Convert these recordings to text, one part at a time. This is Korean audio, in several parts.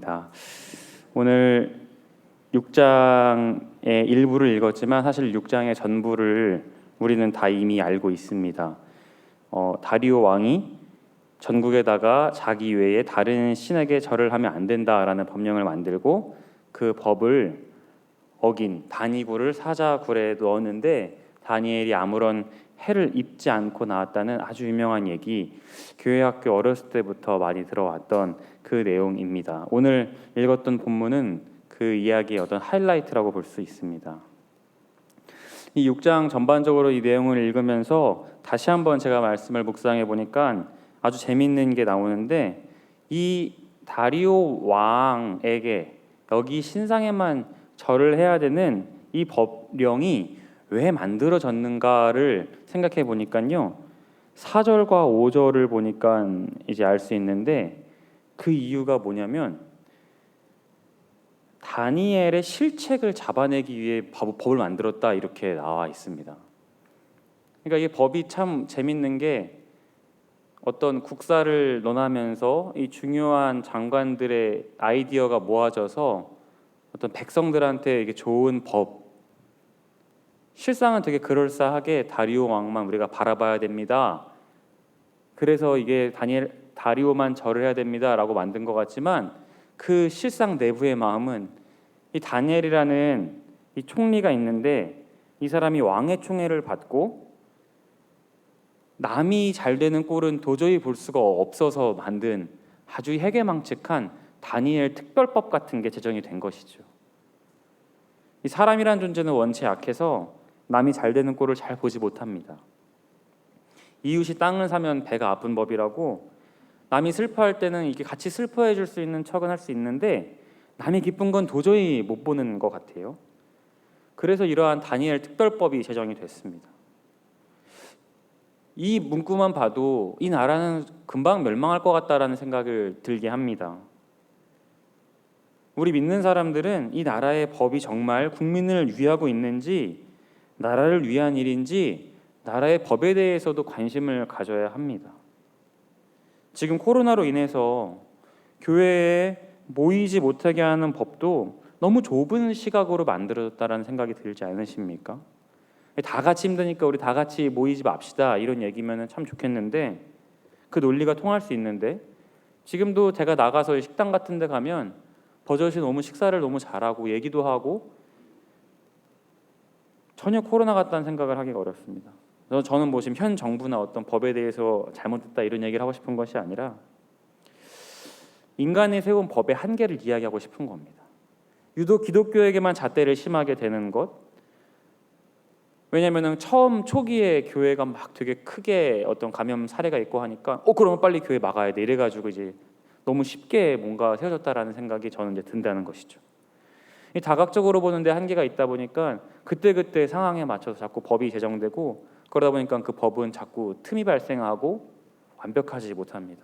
감사합니다. 오늘 6장의 일부를 읽었지만 사실 6장의 전부를 우리는 다 이미 알고 있습니다. 다리오 왕이 전국에다가 자기 외에 다른 신에게 절을 하면 안 된다라는 법령을 만들고 그 법을 어긴 다니굴을 사자굴에 넣었는데 다니엘이 아무런 해를 입지 않고 나왔다는 아주 유명한 얘기, 교회 학교 어렸을 때부터 많이 들어왔던 그 내용입니다. 오늘 읽었던 본문은 그 이야기의 어떤 하이라이트라고 볼 수 있습니다. 이 6장 전반적으로 이 내용을 읽으면서 다시 한번 제가 말씀을 묵상해 보니까 아주 재밌는 게 나오는데, 이 다리오 왕에게 여기 신상에만 절을 해야 되는 이 법령이 왜 만들어졌는가를 생각해 보니까요, 4절과 5절을 보니까 이제 알 수 있는데, 그 이유가 뭐냐면 다니엘의 실책을 잡아내기 위해 법을 만들었다, 이렇게 나와 있습니다. 그러니까 이 법이 참 재밌는 게, 어떤 국사를 논하면서 이 중요한 장관들의 아이디어가 모아져서 어떤 백성들한테 이게 좋은 법, 실상은 되게 그럴싸하게 다리오 왕만 우리가 바라봐야 됩니다, 그래서 이게 다리오만 절을 해야 됩니다 라고 만든 것 같지만, 그 실상 내부의 마음은 이 다니엘이라는 이 총리가 있는데, 이 사람이 왕의 총애를 받고 남이 잘 되는 꼴은 도저히 볼 수가 없어서 만든 아주 해괴망측한 다니엘 특별법 같은 게 제정이 된 것이죠. 이 사람이란 존재는 원체 약해서 남이 잘 되는 꼴을 잘 보지 못합니다. 이웃이 땅을 사면 배가 아픈 법이라고, 남이 슬퍼할 때는 이게 같이 슬퍼해 줄 수 있는 척은 할 수 있는데 남이 기쁜 건 도저히 못 보는 것 같아요. 그래서 이러한 다니엘 특별법이 제정이 됐습니다. 이 문구만 봐도 이 나라는 금방 멸망할 것 같다라는 생각을 들게 합니다. 우리 믿는 사람들은 이 나라의 법이 정말 국민을 위하고 있는지, 나라를 위한 일인지, 나라의 법에 대해서도 관심을 가져야 합니다. 지금 코로나로 인해서 교회에 모이지 못하게 하는 법도 너무 좁은 시각으로 만들어졌다는 생각이 들지 않으십니까? 다 같이 힘드니까 우리 다 같이 모이지 맙시다, 이런 얘기면 참 좋겠는데, 그 논리가 통할 수 있는데, 지금도 제가 나가서 식당 같은 데 가면 버젓이 너무 식사를 너무 잘하고 얘기도 하고 전혀 코로나 같다는 생각을 하기가 어렵습니다. 저는 뭐 지금 현 정부나 어떤 법에 대해서 잘못됐다 이런 얘기를 하고 싶은 것이 아니라, 인간이 세운 법의 한계를 이야기하고 싶은 겁니다. 유독 기독교에게만 잣대를 심하게 대는 것, 왜냐하면 처음 초기에 교회가 막 되게 크게 어떤 감염 사례가 있고 하니까 그러면 빨리 교회 막아야 돼, 이래가지고 이제 너무 쉽게 뭔가 세워졌다라는 생각이 저는 이제 든다는 것이죠. 이 다각적으로 보는데 한계가 있다 보니까 그때그때 상황에 맞춰서 자꾸 법이 제정되고, 그러다 보니까 그 법은 자꾸 틈이 발생하고 완벽하지 못합니다.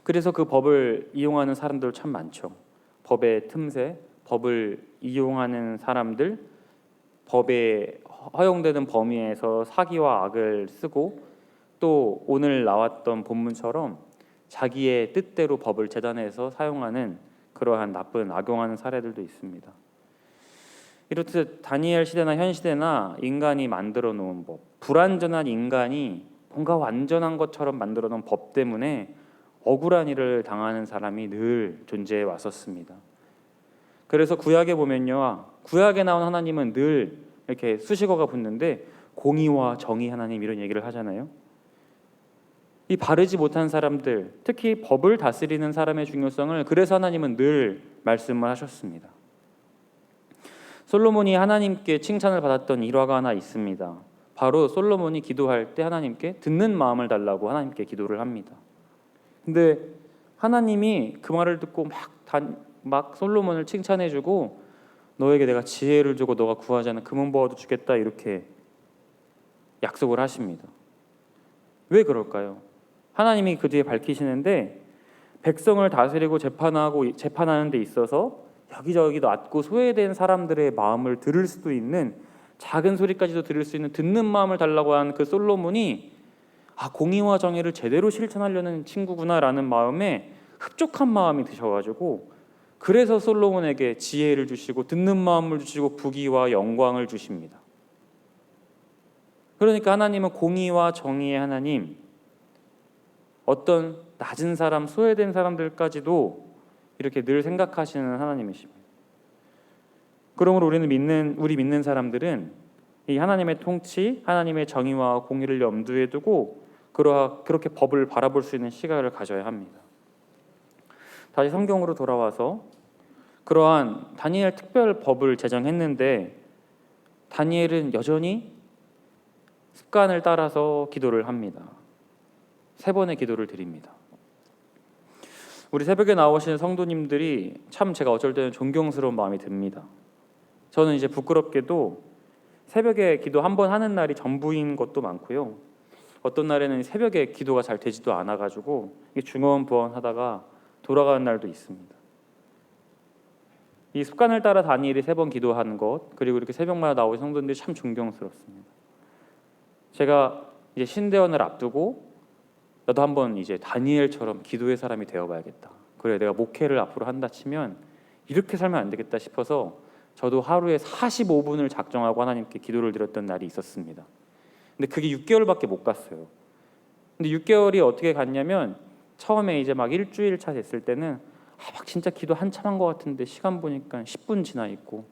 그래서 그 법을 이용하는 사람들 참 많죠. 법의 틈새, 법을 이용하는 사람들, 법에 허용되는 범위에서 사기와 악을 쓰고, 또 오늘 나왔던 본문처럼 자기의 뜻대로 법을 재단해서 사용하는 그러한 나쁜 악용하는 사례들도 있습니다. 이렇듯 다니엘 시대나 현 시대나 인간이 만들어 놓은 법, 불완전한 인간이 뭔가 완전한 것처럼 만들어 놓은 법 때문에 억울한 일을 당하는 사람이 늘 존재해 왔었습니다. 그래서 구약에 보면요, 구약에 나온 하나님은 늘 이렇게 수식어가 붙는데 공의와 정의 하나님, 이런 얘기를 하잖아요. 이 바르지 못한 사람들, 특히 법을 다스리는 사람의 중요성을 그래서 하나님은 늘 말씀을 하셨습니다. 솔로몬이 하나님께 칭찬을 받았던 일화가 하나 있습니다. 바로 솔로몬이 기도할 때 하나님께 듣는 마음을 달라고 하나님께 기도를 합니다. 근데 하나님이 그 말을 듣고 막 솔로몬을 칭찬해주고, 너에게 내가 지혜를 주고 너가 구하지 않은 금은보화도 주겠다, 이렇게 약속을 하십니다. 왜 그럴까요? 하나님이 그 뒤에 밝히시는데, 백성을 다스리고 재판하는 데 있어서 여기저기 낮고 소외된 사람들의 마음을 들을 수도 있는, 작은 소리까지도 들을 수 있는 듣는 마음을 달라고 한 그 솔로몬이 공의와 정의를 제대로 실천하려는 친구구나라는 마음에 흡족한 마음이 드셔가지고 그래서 솔로몬에게 지혜를 주시고 듣는 마음을 주시고 부귀와 영광을 주십니다. 그러니까 하나님은 공의와 정의의 하나님, 어떤 낮은 사람, 소외된 사람들까지도 이렇게 늘 생각하시는 하나님이십니다. 그러므로 우리 믿는 사람들은 이 하나님의 통치, 하나님의 정의와 공의를 염두에 두고 그렇게 법을 바라볼 수 있는 시각을 가져야 합니다. 다시 성경으로 돌아와서 그러한 다니엘 특별 법을 제정했는데 다니엘은 여전히 습관을 따라서 기도를 합니다. 3번의 기도를 드립니다. 우리 새벽에 나오시는 성도님들이 참 제가 어쩔 때는 존경스러운 마음이 듭니다. 저는 이제 부끄럽게도 새벽에 기도 한 번 하는 날이 전부인 것도 많고요. 어떤 날에는 새벽에 기도가 잘 되지도 않아가지고 중언부언하다가 돌아가는 날도 있습니다. 이 습관을 따라 다니엘이 3번 기도하는 것, 그리고 이렇게 새벽마다 나오는 성도님들이 참 존경스럽습니다. 제가 이제 신대원을 앞두고 나도 한번 이제 다니엘처럼 기도의 사람이 되어봐야겠다. 그래, 내가 목회를 앞으로 한다 치면 이렇게 살면 안 되겠다 싶어서 저도 하루에 45분을 작정하고 하나님께 기도를 드렸던 날이 있었습니다. 근데 그게 6개월밖에 못 갔어요. 근데 6개월이 어떻게 갔냐면 처음에 이제 막 일주일 차 됐을 때는 막 진짜 기도 한참 한 것 같은데 시간 보니까 10분 지나 있고,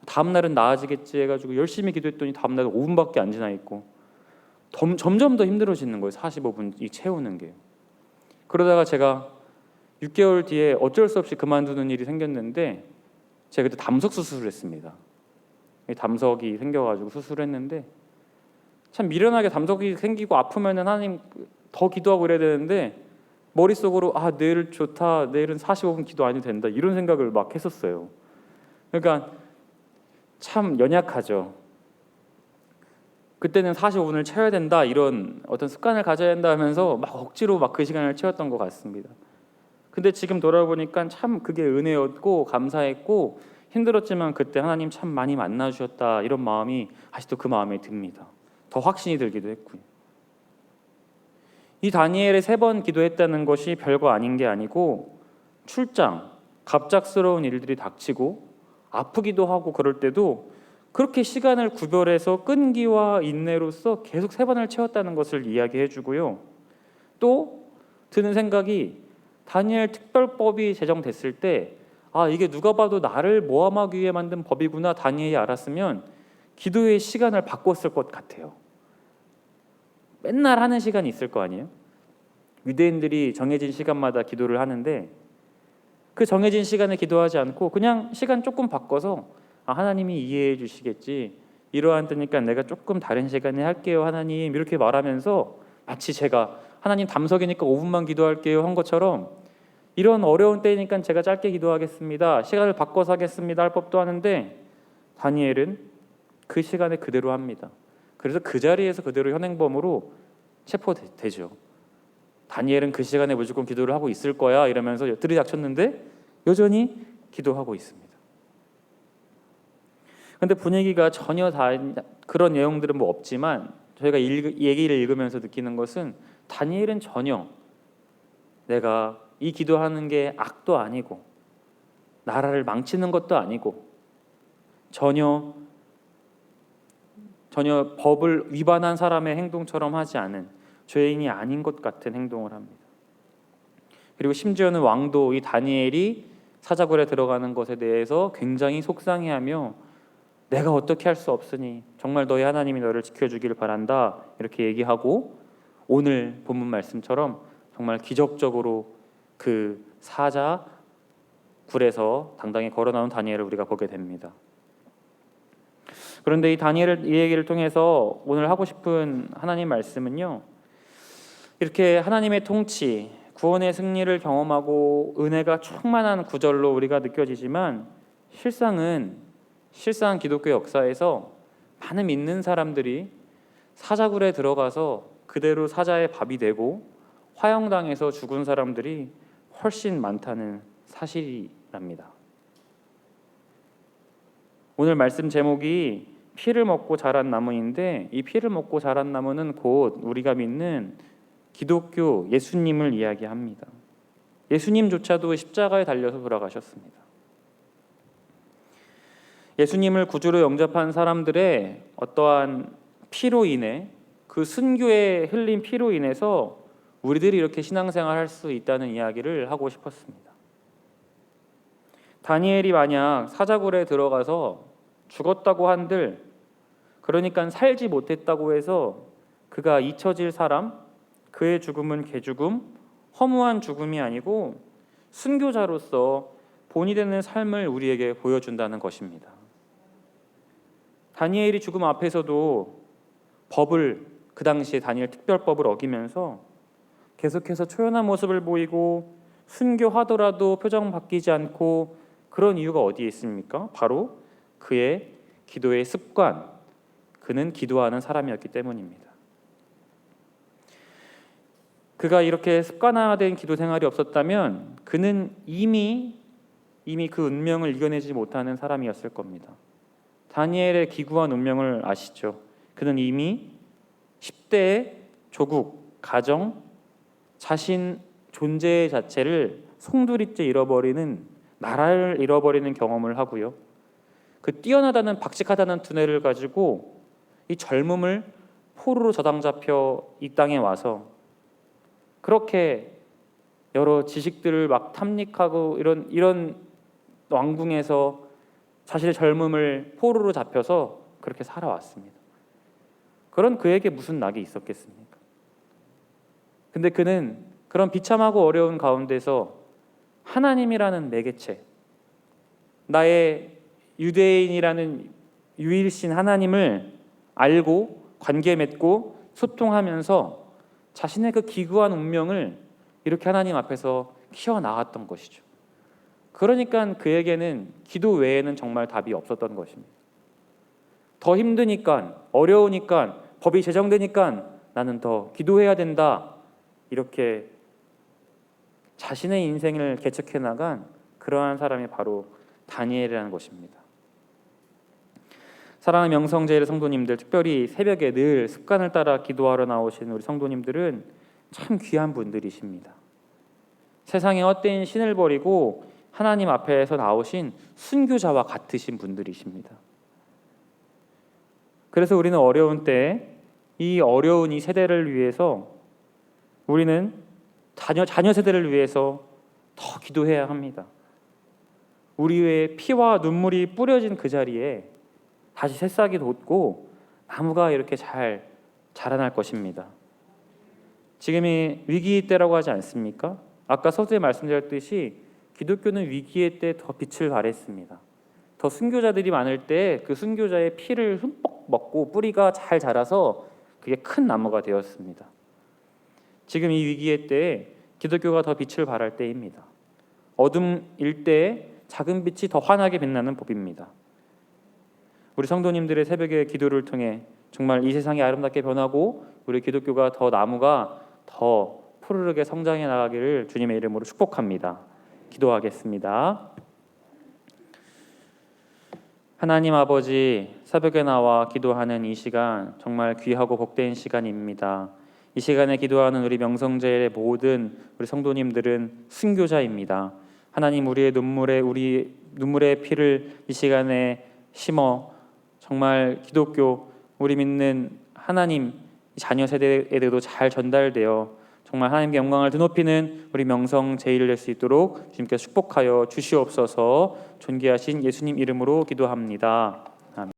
다음 날은 나아지겠지 해가지고 열심히 기도했더니 다음 날은 5분밖에 안 지나 있고, 점점 더 힘들어지는 거예요. 45분이 채우는 게. 그러다가 제가 6개월 뒤에 어쩔 수 없이 그만두는 일이 생겼는데, 제가 그때 담석 수술을 했습니다. 담석이 생겨가지고 수술을 했는데, 참 미련하게 담석이 생기고 아프면은 하나님 더 기도하고 이래야 되는데 머릿속으로 내일 좋다, 내일은 45분 기도 안 해도 된다, 이런 생각을 막 했었어요. 그러니까 참 연약하죠. 그때는 45분을 채워야 된다, 이런 어떤 습관을 가져야 된다 하면서 막 억지로 막 그 시간을 채웠던 것 같습니다. 근데 지금 돌아보니까 참 그게 은혜였고 감사했고 힘들었지만 그때 하나님 참 많이 만나주셨다, 이런 마음이 아직도 그 마음에 듭니다. 더 확신이 들기도 했고요. 이 다니엘의 3번 기도했다는 것이 별거 아닌 게 아니고, 출장, 갑작스러운 일들이 닥치고 아프기도 하고 그럴 때도 그렇게 시간을 구별해서 끈기와 인내로서 계속 3번을 채웠다는 것을 이야기해 주고요. 또 드는 생각이, 다니엘 특별법이 제정됐을 때 이게 누가 봐도 나를 모함하기 위해 만든 법이구나 다니엘이 알았으면 기도의 시간을 바꿨을 것 같아요. 맨날 하는 시간이 있을 거 아니에요? 유대인들이 정해진 시간마다 기도를 하는데 그 정해진 시간에 기도하지 않고 그냥 시간 조금 바꿔서 하나님이 이해해 주시겠지, 이러한 때니까 내가 조금 다른 시간에 할게요 하나님, 이렇게 말하면서 마치 제가 하나님 담석이니까 5분만 기도할게요 한 것처럼, 이런 어려운 때이니까 제가 짧게 기도하겠습니다, 시간을 바꿔서 하겠습니다 할 법도 하는데, 다니엘은 그 시간에 그대로 합니다. 그래서 그 자리에서 그대로 현행범으로 체포되죠. 다니엘은 그 시간에 무조건 기도를 하고 있을 거야 이러면서 들이닥쳤는데 여전히 기도하고 있습니다. 근데 분위기가 전혀 그런 내용들은 뭐 없지만, 저희가 얘기를 읽으면서 느끼는 것은 다니엘은 전혀 내가 이 기도하는 게 악도 아니고 나라를 망치는 것도 아니고 전혀 법을 위반한 사람의 행동처럼 하지 않은 죄인이 아닌 것 같은 행동을 합니다. 그리고 심지어는 왕도 이 다니엘이 사자굴에 들어가는 것에 대해서 굉장히 속상해하며 내가 어떻게 할 수 없으니 정말 너희 하나님이 너를 지켜주길 바란다, 이렇게 얘기하고, 오늘 본문 말씀처럼 정말 기적적으로 그 사자굴에서 당당히 걸어 나온 다니엘을 우리가 보게 됩니다. 그런데 이 얘기를 통해서 오늘 하고 싶은 하나님 말씀은요, 이렇게 하나님의 통치, 구원의 승리를 경험하고 은혜가 충만한 구절로 우리가 느껴지지만, 실상 기독교 역사에서 많은 믿는 사람들이 사자굴에 들어가서 그대로 사자의 밥이 되고 화형당해서 죽은 사람들이 훨씬 많다는 사실이랍니다. 오늘 말씀 제목이 피를 먹고 자란 나무인데, 이 피를 먹고 자란 나무는 곧 우리가 믿는 기독교 예수님을 이야기합니다. 예수님조차도 십자가에 달려서 돌아가셨습니다. 예수님을 구주로 영접한 사람들의 어떠한 피로 인해, 그 순교에 흘린 피로 인해서 우리들이 이렇게 신앙생활할 수 있다는 이야기를 하고 싶었습니다. 다니엘이 만약 사자굴에 들어가서 죽었다고 한들, 그러니까 살지 못했다고 해서 그가 잊혀질 사람, 그의 죽음은 개죽음, 허무한 죽음이 아니고 순교자로서 본이 되는 삶을 우리에게 보여준다는 것입니다. 다니엘이 죽음 앞에서도 법을, 그 당시에 다니엘 특별법을 어기면서 계속해서 초연한 모습을 보이고 순교하더라도 표정 바뀌지 않고, 그런 이유가 어디에 있습니까? 바로 그의 기도의 습관, 그는 기도하는 사람이었기 때문입니다. 그가 이렇게 습관화된 기도 생활이 없었다면 그는 이미 그 운명을 이겨내지 못하는 사람이었을 겁니다. 다니엘의 기구한 운명을 아시죠? 그는 이미 10대의 조국, 가정, 자신 존재 자체를 송두리째 잃어버리는, 나라를 잃어버리는 경험을 하고요. 그 뛰어나다는, 박식하다는 두뇌를 가지고 이 젊음을 포로로 저당 잡혀 이 땅에 와서 그렇게 여러 지식들을 막 탐닉하고 이런 왕궁에서 자신의 젊음을 포로로 잡혀서 그렇게 살아왔습니다. 그런 그에게 무슨 낙이 있었겠습니까? 근데 그는 그런 비참하고 어려운 가운데서 하나님이라는 매개체, 나의 유대인이라는 유일신 하나님을 알고 관계 맺고 소통하면서 자신의 그 기구한 운명을 이렇게 하나님 앞에서 키워나갔던 것이죠. 그러니까 그에게는 기도 외에는 정말 답이 없었던 것입니다. 더 힘드니까, 어려우니까, 법이 제정되니까 나는 더 기도해야 된다, 이렇게 자신의 인생을 개척해 나간 그러한 사람이 바로 다니엘이라는 것입니다. 사랑하는 명성제일 성도님들, 특별히 새벽에 늘 습관을 따라 기도하러 나오신 우리 성도님들은 참 귀한 분들이십니다. 세상의 헛된 신을 버리고 하나님 앞에서 나오신 순교자와 같으신 분들이십니다. 그래서 우리는 어려운 때, 이 어려운 이 세대를 위해서, 우리는 자녀 세대를 위해서 더 기도해야 합니다. 우리의 피와 눈물이 뿌려진 그 자리에 다시 새싹이 돋고 나무가 이렇게 잘 자라날 것입니다. 지금이 위기의 때라고 하지 않습니까? 아까 서두에 말씀드렸듯이 기독교는 위기의 때 더 빛을 발했습니다. 더 순교자들이 많을 때 그 순교자의 피를 흠뻑 먹고 뿌리가 잘 자라서 그게 큰 나무가 되었습니다. 지금 이 위기의 때에 기독교가 더 빛을 발할 때입니다. 어둠일 때에 작은 빛이 더 환하게 빛나는 법입니다. 우리 성도님들의 새벽의 기도를 통해 정말 이 세상이 아름답게 변하고 우리 기독교가 더, 나무가 더 푸르르게 성장해 나가기를 주님의 이름으로 축복합니다. 기도하겠습니다. 하나님 아버지, 새벽에 나와 기도하는 이 시간 정말 귀하고 복된 시간입니다. 이 시간에 기도하는 우리 명성제일의 모든 우리 성도님들은 순교자입니다. 하나님, 우리 눈물의 피를 이 시간에 심어 정말 기독교, 우리 믿는 하나님 자녀 세대에도 잘 전달되어 정말 하나님께 영광을 드높이는 우리 명성제일을 낼 수 있도록 주님께서 축복하여 주시옵소서. 존귀하신 예수님 이름으로 기도합니다.